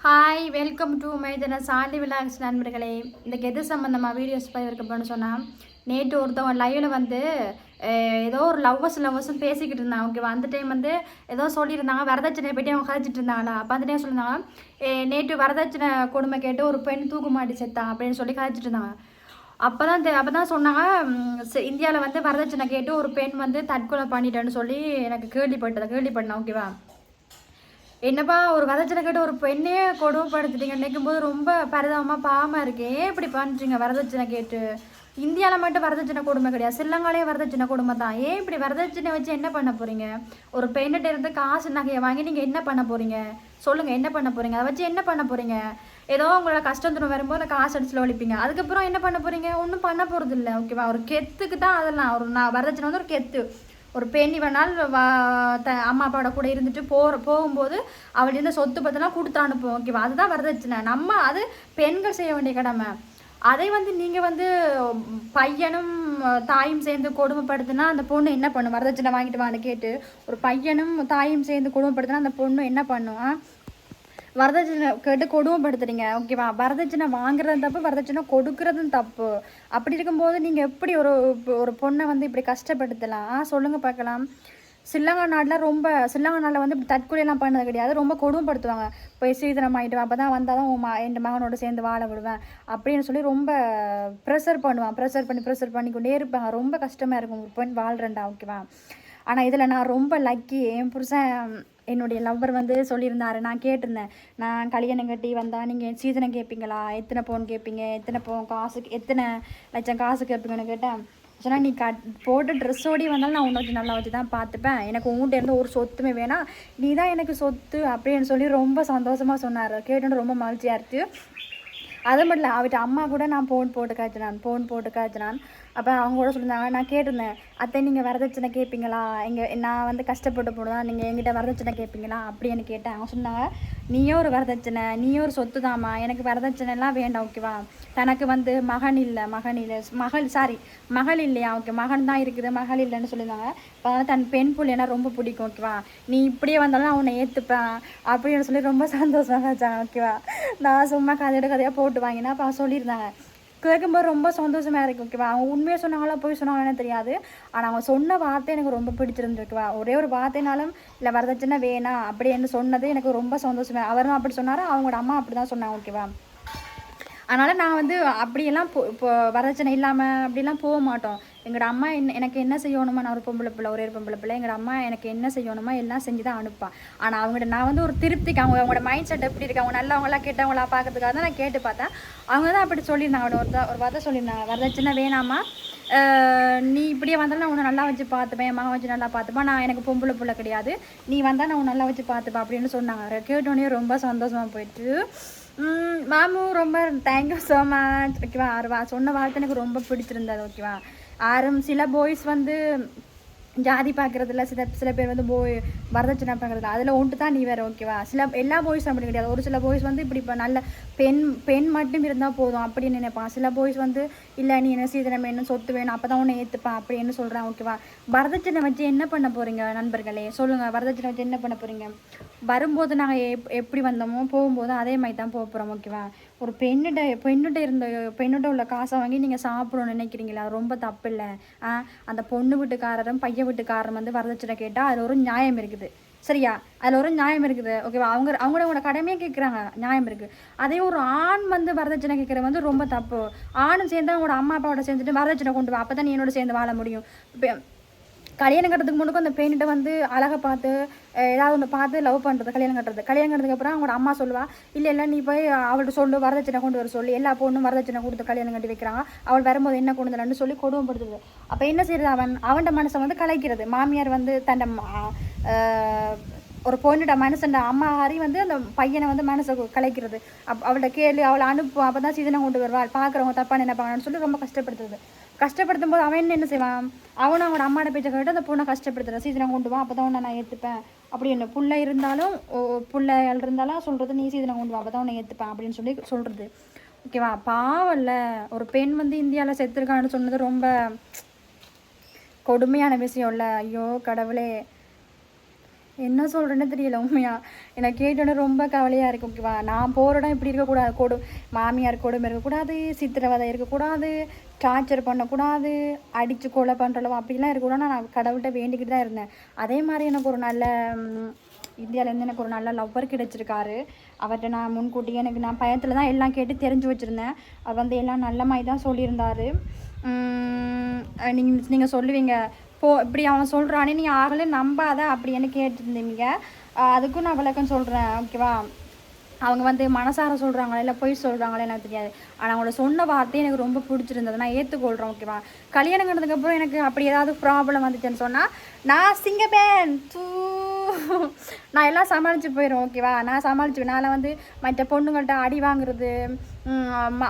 Hi welcome to my channel சாலி vlogs நண்பர்களே. இன்றைக்கி எது சம்மந்தமாக வீடியோஸ் போயிருக்கப்போன்னு சொன்னால், நேற்று ஒருத்தவங்க லைவில் வந்து ஏதோ ஒரு லவ்வர்ஸும் பேசிக்கிட்டு இருந்தாங்க. ஓகேவா, அந்த டைம் வந்து ஏதோ சொல்லியிருந்தாங்க, வரதட்சணை பற்றி அவங்க கதைச்சிட்டு இருந்தாங்களா. அப்போ அந்த டைம் சொல்லியிருந்தாங்க, நேற்று வரதட்சணை கொடுமை கேட்டு ஒரு பெண் தூக்கு மாட்டி செத்தான் அப்படின்னு சொல்லி கதைச்சிட்டு இருந்தாங்க. அப்போ தான் சொன்னாங்க, இந்தியாவில் வந்து வரதட்சணை கேட்டு ஒரு பெண் வந்து தற்கொலை பண்ணிட்டேன்னு சொல்லி எனக்கு கேள்விப்பட்டேன். ஓகேவா, என்னப்பா ஒரு வரதட்சணை கேட்டு ஒரு பெண்ணே கொடுமைப்படுத்திட்டீங்க நினைக்கும் போது ரொம்ப பரிதாபமாக பாவமாக இருக்கு. ஏன் இப்படி பண்ணுறீங்க? வரதட்சணை கேட்டு இந்தியாவில் மட்டும் வரதட்சணை கொடுமை கிடையாது, ஸ்ரீலங்காலே வரதட்சணை கொடுமை தான். ஏன் இப்படி வரதட்சணை வச்சு என்ன பண்ண போகிறீங்க? ஒரு பெண்ணிட்ட இருந்து காசு நகையை வாங்கி நீங்கள் என்ன பண்ண போகிறீங்க? சொல்லுங்கள், என்ன பண்ண போகிறீங்க? அதை வச்சு என்ன பண்ண போகிறீங்க? ஏதோ உங்களோட கஷ்டம் தூரம் வரும்போது அந்த காசு அடிச்சுல ஒழிப்பீங்க, அதுக்கப்புறம் என்ன பண்ண போகிறீங்க? ஒன்றும் பண்ண போகிறது இல்லை. ஓகேவா, ஒரு கெத்துக்கு தான் அதெல்லாம். வரதட்சணை வந்து ஒரு கெத்து. ஒரு பெண் இவனால் அம்மா அப்பாவோட கூட இருந்துட்டு போகும்போது அவள் இருந்த சொத்து பத்தெல்லாம் கொடுத்து அனுப்புவோம். ஓகேவா, அதுதான் வரதட்சணை. நம்ம அது பெண்கள் செய்ய வேண்டிய கடமை. அதை வந்து நீங்கள் வந்து பையனும் தாயும் சேர்ந்து கொடுமைப்படுத்தினா அந்த பொண்ணு என்ன பண்ணும்? வரதட்சணை வாங்கிட்டு வான்னு கேட்டு ஒரு பையனும் தாயும் சேர்ந்து கொடுமைப்படுத்தினா அந்த பொண்ணு என்ன பண்ணும்? வரதட்சணை கேட்டு கொடுமைப்படுத்துறீங்க. ஓகேவா, வரதட்சணை வாங்குறதும் தப்பு, வரதட்சணை கொடுக்குறதும் தப்பு. அப்படி இருக்கும்போது நீங்கள் எப்படி ஒரு பொண்ணை வந்து இப்படி கஷ்டப்படுத்தலாம்? சொல்லுங்கள் பார்க்கலாம். ஸ்ரீலங்கா நாட்டில் வந்து இப்படி தற்கொலையெல்லாம் பண்ணது கிடையாது, ரொம்ப கொடுமைப்படுத்துவாங்க. போய் சீதனம் ஆகிட்டு அப்போ தான் வந்தால் தான் என் மகனோட சேர்ந்து வாழ விடுவேன் அப்படின்னு சொல்லி ரொம்ப ப்ரெஷர் பண்ணிக்கொண்டே இருப்பாங்க. ரொம்ப கஷ்டமாக இருக்கும் ஒரு பெண் வாழ்கிறேன்டா. ஓகேவா, ஆனால் இதில் நான் ரொம்ப லக்கி. என் புருஷன் என்னுடைய லவ்வர் வந்து சொல்லியிருந்தாரு, நான் கேட்டிருந்தேன், நான் கல்யாணம் கட்டி வந்தால் நீங்கள் சீதனம் கேட்பீங்களா? எத்தனை பவுன் கேட்பீங்க? எத்தனை பவுன் காசுக்கு எத்தனை லட்சம் காசு கேட்பீங்கன்னு கேட்டேன். சொன்னால் நீ போட்ட ட்ரெஸ்ஸோடி வந்தாலும் நான் உன்னை நல்லா வச்சு தான் பார்த்துப்பேன், எனக்கு உங்கள்கிட்ட இருந்து ஒரு சொத்துமே வேணாம், நீ தான் எனக்கு சொத்து அப்படின்னு சொல்லி ரொம்ப சந்தோஷமாக சொன்னார். கேட்டுன்னு ரொம்ப மகிழ்ச்சியாக இருக்குது. அது மட்டும் இல்லை, அவர்கிட்ட அம்மா கூட நான் ஃபோன் போட்டு காய்ச்சினான். அப்போ அவங்க கூட சொல்லியிருந்தாங்க, நான் கேட்டிருந்தேன், அத்தை நீங்கள் வரதட்சணை கேட்பீங்களா? நான் வந்து கஷ்டப்பட்டு போடுதான், நீங்கள் எங்கிட்ட வரதட்சணை கேட்பீங்களா அப்படின்னு கேட்டேன். அவங்க சொன்னாங்க, நீயே ஒரு வரதட்சணை, நீயே ஒரு சொத்து தாம்மா, எனக்கு வரதட்சணைலாம் வேண்டாம். ஓகேவா, தனக்கு வந்து மகள் இல்லையா? ஓகே, மகன் தான் இருக்குது, மகள் இல்லைன்னு சொல்லியிருந்தாங்க. இப்போ தன் பெண் பிள்ளைனா ரொம்ப பிடிக்கும். ஓகேவா, நீ இப்படியே வந்தாலும் அவனை ஏற்றுப்பேன் அப்படின்னு சொல்லி ரொம்ப சந்தோஷமாக வச்சாங்க. ஓகேவா, நான் சும்மா கதையாக போட்டு வாங்கினா அப்போ சொல்லியிருந்தாங்க. கேட்கும்போது ரொம்ப சந்தோஷமாக இருக்குது. ஓகேவா, அவங்க உண்மையாக சொன்னாங்களா போய் சொன்னாங்கன்னு தெரியாது, ஆனால் அவங்க சொன்ன வார்த்தை எனக்கு ரொம்ப பிடிச்சிருந்துருக்குவா. ஒரே ஒரு வார்த்தைனாலும் இல்லை வரதட்சணை வேணாம் அப்படின்னு சொன்னது எனக்கு ரொம்ப சந்தோஷமாக. அவரும் அப்படி சொன்னார், அவங்களோட அம்மா அப்படி தான் சொன்னாங்க. ஓகேவா, அதனால் நான் வந்து அப்படியெல்லாம் இப்போ வரதட்சணை இல்லாமல் அப்படிலாம் போக மாட்டோம். எங்களோட அம்மா எனக்கு என்ன செய்யணுமா, நான் ஒரு பொம்பளை பிள்ளை, எங்களோட அம்மா எனக்கு என்ன செய்யணுமா எல்லாம் செஞ்சு தான் அனுப்பான். ஆனால் அவங்கள்ட்ட நான் வந்து ஒரு திருப்திக்கு அவங்களோட மைண்ட் செட் எப்படி இருக்கு, அவங்க நல்லவங்களா கெட்டவங்களா பார்க்கறதுக்காக தான் நான் கேட்டு பார்த்தேன். அவங்க தான் அப்படி சொல்லியிருந்தாங்க, ஒரு வார்த்தை சொல்லியிருந்தாங்க, வரதட்சணை வேணாமா, நீ இப்படியே வந்தாலும் நான் உன்னை நல்லா வச்சு பார்த்துப்பேன், என் மகன் வச்சு நல்லா பார்த்துப்பேன், நான் எனக்கு பொம்பளை பிள்ளை கிடையாது, நீ வந்தால் நான் உன்னை நல்லா வச்சு பார்த்துப்பேன் அப்படின்னு சொன்னாங்க. கேட்டோன்னே ரொம்ப சந்தோஷமாக போயிட்டு, மாமு ரொம்ப தேங்க்யூ ஸோ மச். ஓகேவா, சொன்ன வார்த்தை எனக்கு ரொம்ப பிடிச்சிருந்தது. ஓகேவா, சில பாய்ஸ் வந்து ஜாதி பார்க்குறதில்ல, சில பேர் வந்து வரதட்சணை பார்க்குறதில்ல, அதில் ஒன்று தான் நீ வேறு. ஓகேவா, எல்லா பாய்ஸும் அப்படி கிடையாது. ஒரு சில பாய்ஸ் வந்து இப்படி இப்போ நல்ல பெண் மட்டும் இருந்தால் போதும் அப்படின்னு நினைப்பான். சில பாய்ஸ் வந்து இல்லை நீ என்ன சீதனம் வேணும், சொத்து வேணும், அப்போ தான் உன்னை ஏற்றுப்பான் அப்படின்னு சொல்கிறான். ஓகேவா, வரதட்சணை வச்சு என்ன பண்ண போகிறீங்க நண்பர்களே? சொல்லுங்கள், வரதட்சணை வச்சு என்ன பண்ண போகிறீங்க? வரும்போது நாங்கள் எப்படி வந்தோமோ போகும்போது அதே மாதிரி தான் போக போகிறோம். ஓகேவா, ஒரு பெண்ணுகிட்ட உள்ள காசை வாங்கி நீங்கள் சாப்பிடணும்னு நினைக்கிறீங்களா? ரொம்ப தப்பு இல்லை. அந்த பொண்ணு வீட்டுக்காரரும் பையன் வீட்டுக்காரரும் வந்து வரதட்சணை கேட்டால் அதில் ஒரு நியாயம் இருக்குது. சரியா, அதில் ஒரு நியாயம் இருக்குது. ஓகேவா, அவங்களோட கடமையாக கேட்குறாங்க, நியாயம் இருக்குது. அதே ஒரு ஆண் வந்து வரதட்சணை கேட்குறது வந்து ரொம்ப தப்பு. ஆணும் சேர்ந்து அவங்களோட அம்மா அப்பாவோட சேர்ந்துட்டு வரதட்சணை கொண்டு வா, அப்போ தான் நீ என்னோட சேர்ந்து வாழ முடியும். இப்போ கல்யாணம் கட்டுறதுக்கு முன்னுக்கும் அந்த பெண்ணிட்ட வந்து அழகை பார்த்து ஏதாவது ஒன்று பார்த்து லவ் பண்ணுறது, கல்யாணம் கட்டுறதுக்கு அப்புறம் அவங்களோட அம்மா சொல்லுவா, இல்லை நீ போய் அவள்கிட்ட சொல்லு, வரதட்சணை கொண்டு வர சொல்லி. எல்லா பொண்ணும் வரதட்சணை கொடுத்து கல்யாணம் கட்டி வைக்கிறாங்க, அவள் வரும்போது என்ன கொண்டு வரலன்னு சொல்லி கொடுமைப்படுத்துது. அப்போ என்ன செய்யுது, அவன்கிட்ட மனசை வந்து கலைக்கிறது. மாமியார் வந்து தன்னை ஒரு பொண்ணுட மனசண்ட அம்மா ஹரி வந்து அந்த பையனை வந்து மனசை கலைக்கிறது. அவள்கிட்ட கேள்வி, அவளை அனுப்பும், அப்போ தான் சீதனை கொண்டு வருவாள், பார்க்குறவங்க தப்பாக நினைப்பாங்கன்னு சொல்லி ரொம்ப கஷ்டப்படுத்தும் போது அவன் என்ன செய்வான், அவனும் அவனோட அம்மாவோட பேச்சை கேட்டு அந்த பொண்ணை கஷ்டப்படுத்துறான். சீதனை கொண்டு வா, அப்போ தான் உன்னை நான் ஏற்றுப்பேன் அப்படின்னு. பிள்ளைகள் இருந்தாலும் சொல்கிறது, நீ சீதனை கொண்டு வா, அப்போ தான் உன்னை ஏற்றுப்பேன் அப்படின்னு சொல்லி சொல்கிறது. ஓகேவா, பாவம் இல்லை. ஒரு பெண் வந்து இந்தியாவில் செத்துருக்கான்னு சொன்னது ரொம்ப கொடுமையான விஷயம் இல்லை? ஐயோ கடவுளே. என்ன சொல்கிறேன்னு தெரியல உண்மையாக. எனக்கு கேட்டோன்னே ரொம்ப கவலையாக இருக்கும். ஓகேவா, நான் போகிற இடம் இப்படி இருக்கக்கூடாது. மாமியார் கொடுமை இருக்கக்கூடாது, சித்திரவதை இருக்கக்கூடாது, டார்ச்சர் பண்ணக்கூடாது, அடித்து கொலை பண்ணுறளவு அப்படிலாம் இருக்கக்கூடாது. நான் கடவுள்கிட்ட வேண்டிக்கிட்டு தான் இருந்தேன். அதே மாதிரி எனக்கு ஒரு நல்ல இந்தியாவிலேருந்து எனக்கு ஒரு நல்ல லவ்வர் கிடச்சிருக்காரு. அவர்கிட்ட நான் முன்கூட்டியே நான் பயத்தில் தான் எல்லாம் கேட்டு தெரிஞ்சு வச்சுருந்தேன். அவர் வந்து எல்லாம் நல்ல மாதிரி தான் சொல்லியிருந்தார். நீங்கள் சொல்லுவீங்க, இப்படி அவன் சொல்கிறானே நீ ஆகலை நம்பாத அப்படின்னு கேட்டுருந்தீங்க. அதுக்கும் நான் விளக்கம் சொல்கிறேன். ஓகேவா, அவங்க வந்து மனசார சொல்கிறாங்களா இல்லை பொய் சொல்கிறாங்களா எனக்கு தெரியாது. ஆனால் அவங்களோட சொன்ன வார்த்தை எனக்கு ரொம்ப பிடிச்சிருந்தது, நான் ஏற்றுக்கொள்கிறேன். ஓகேவா, கல்யாணம் பண்ணதுக்கப்புறம் எனக்கு அப்படி ஏதாவது ப்ராப்ளம் வந்துச்சுன்னு சொன்னால் நான் சிங்கப்பேன் நான் எல்லாம் சமாளித்து போயிடும். ஓகேவா, நான் சமாளிச்சுவேன். நான் வந்து மற்ற பொண்ணுங்கள்கிட்ட அடி வாங்குறது,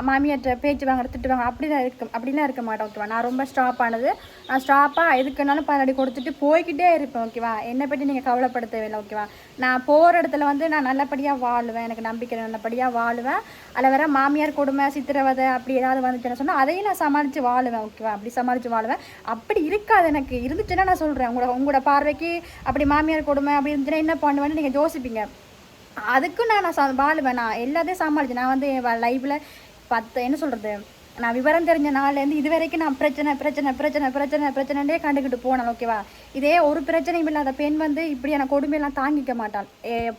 மாமியார்கிட்ட பேச்சு வாங்குறது, திட்டு வாங்க அப்படிலாம் இருக்க மாட்டேன். ஓகேவா, நான் ரொம்ப ஸ்டாப்பானது. நான் ஸ்டாப்பாக எதுக்குனாலும் பரடி கொடுத்துட்டு போய்கிட்டே இருப்பேன். ஓகேவா, என்னை பற்றி நீங்கள் கவலைப்பட தேவையில்லை. ஓகேவா, நான் போகிற இடத்துல வந்து நான் நல்லபடியாக வாழுவேன். எனக்கு நம்பிக்கை நல்லபடியாக வாழுவேன். அதில் வேற மாமியார் கொடுமை சித்திரவதை அப்படி ஏதாவது வந்துச்சுன்னு சொன்னால் அதையும் நான் சமாளித்து வாழுவேன். ஓகேவா, அப்படி சமாளித்து வாழுவேன். அப்படி இருக்காது எனக்கு இருந்துச்சுன்னா நான் சொல்கிறேன். உங்களோட பார்வைக்கு அப்படி மாமியார் கொடுமை அப்படி இருந்துச்சுன்னா என்ன பண்ணுவேன்னு நீங்கள் யோசிப்பீங்க. அதுக்கும் நான் வாழுவேன். நான் எல்லாத்தையும் சமாளித்தேன். நான் வந்து என் லைஃப்பில் என்ன சொல்கிறது, நான் விவரம் தெரிஞ்ச நாள்லேருந்து இது வரைக்கும் நான் பிரச்சனையே கண்டுக்கிட்டு போனேன். ஓகேவா, இதே ஒரு பிரச்சனையும் இல்லாத பெண் வந்து இப்படியான கொடுமையெல்லாம் தாங்கிக்க மாட்டாள்.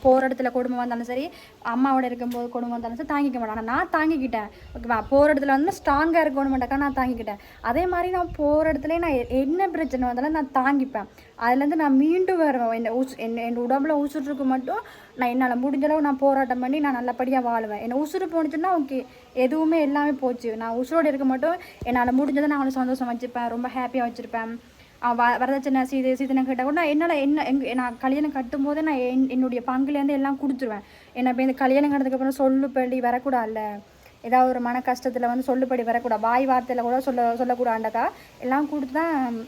போகிற இடத்துல கொடுமை வந்தாலும் சரி, அம்மாவோட இருக்கும்போது கொடுமை வந்தாலும் சரி தாங்கிக்க மாட்டான். ஆனால் நான் தாங்கிக்கிட்டேன். ஓகேவா, போகிற இடத்துல வந்து ஸ்ட்ராங்காக இருக்கணுமெண்டாக்கா நான் தாங்கிக்கிட்டேன். அதே மாதிரி நான் போகிற இடத்துல நான் என்ன பிரச்சனை வந்தாலும் நான் தாங்கிப்பேன். அதுலேருந்து நான் மீண்டும் வருவேன். என் உடம்புல உசுருக்கு மட்டும் நான் என்னால் முடிஞ்சளவு நான் போராட்டம் பண்ணி நான் நல்லபடியாக வாழுவேன். என்னை உசுறு போணுச்சுன்னா ஓகே, எதுவுமே எல்லாமே போச்சு. நான் உசுரோடு இருக்க மட்டும் என்னால் முடிஞ்சதை நான் அவனை சந்தோஷம் வச்சுருப்பேன், ரொம்ப ஹாப்பியாக வச்சுருப்பேன். வரதட்சணை சீதனை கேட்டால் கூட நான் நான் கல்யாணம் கட்டும் போதே நான் என்னுடைய பங்குலேருந்து எல்லாம் கொடுத்துருவேன். என்னை இப்போ இந்த கல்யாணம் கட்டதுக்கப்புறம் சொல்லுப்படி வரக்கூடாதுல்ல, ஏதாவது ஒரு மன கஷ்டத்தில் வந்து சொல்லுப்படி வரக்கூடாது, வாய் வார்த்தையில் கூட சொல்லக்கூடாண்டாக்கா எல்லாம் கொடுத்து தான்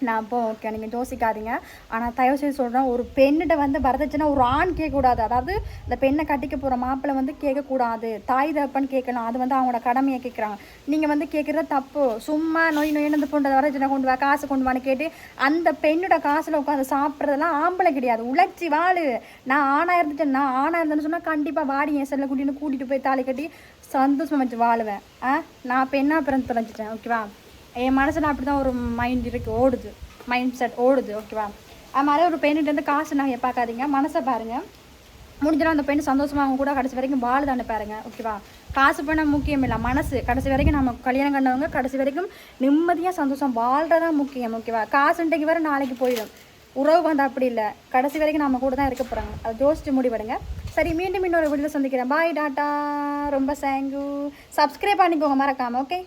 நான் அப்போ ஓகே நீங்கள் யோசிக்காதீங்க. ஆனால் தயவு செய்து சொல்கிறேன், ஒரு பெண்ணிட்ட வந்து வரதட்சணை ஒரு ஆண் கேட்கக்கூடாது. அதாவது இந்த பெண்ணை கட்டிக்க போகிற மாப்பிள்ளை வந்து கேட்கக்கூடாது. தாய் தகப்பன்னு கேட்கலாம், அது வந்து அவங்களோட கடமையை கேட்குறாங்க. நீங்கள் வந்து கேட்குறது தப்பு. சும்மா நொய்னு போன்ற வரதட்சணை கொண்டு வா, காசு கொண்டு வான்னு கேட்டு அந்த பெண்ணோட காசில் உட்காந்து சாப்பிட்றதெல்லாம் ஆம்பளை கிடையாது. உழைச்சி வாழு. நான் ஆணாக இருந்தேன்னு சொன்னால் கண்டிப்பாக வாடி என் செல்ல கூட்டிகிட்டு போய் தாலி கட்டி சந்தோஷம் வச்சு வாழுவேன். நான் பெண்ணாக பிறந்து தொலைஞ்சிட்டேன். ஓகேவா, என் மனசில் அப்படி தான் ஒரு மைண்ட் இருக்குது, மைண்ட் செட் ஓடுது. ஓகேவா, அது மாதிரி ஒரு பெண்ணிட்டேருந்து காசு நகையை பார்க்காதீங்க, மனசை பாருங்கள். முடிஞ்சாலும் அந்த பெண் சந்தோஷமாக அவங்க கூட கடைசி வரைக்கும் வாழுதான்னு பாருங்கள். ஓகேவா, காசு பண்ண முக்கியம் இல்லை, மனசு. கடைசி வரைக்கும் நம்ம கல்யாணம் கண்டவங்க கடைசி வரைக்கும் நிம்மதியாக சந்தோஷம் வாழ்கிறதான் முக்கியம். ஓகேவா, காசு இன்றைக்கு வேறு நாளைக்கு போயிடும். உறவு வந்து அப்படி இல்லை, கடைசி வரைக்கும் நம்ம கூட தான் இருக்க போகிறாங்க. அதை யோசிச்சு முடிவெடுங்க. சரி, மீண்டும் இன்னொரு வீடியோவில் சந்திக்கிறேன். பாய், டாட்டா, ரொம்ப தேங்க்யூ. சப்ஸ்கிரைப் பண்ணிக்கோங்க மறக்காமல். ஓகே.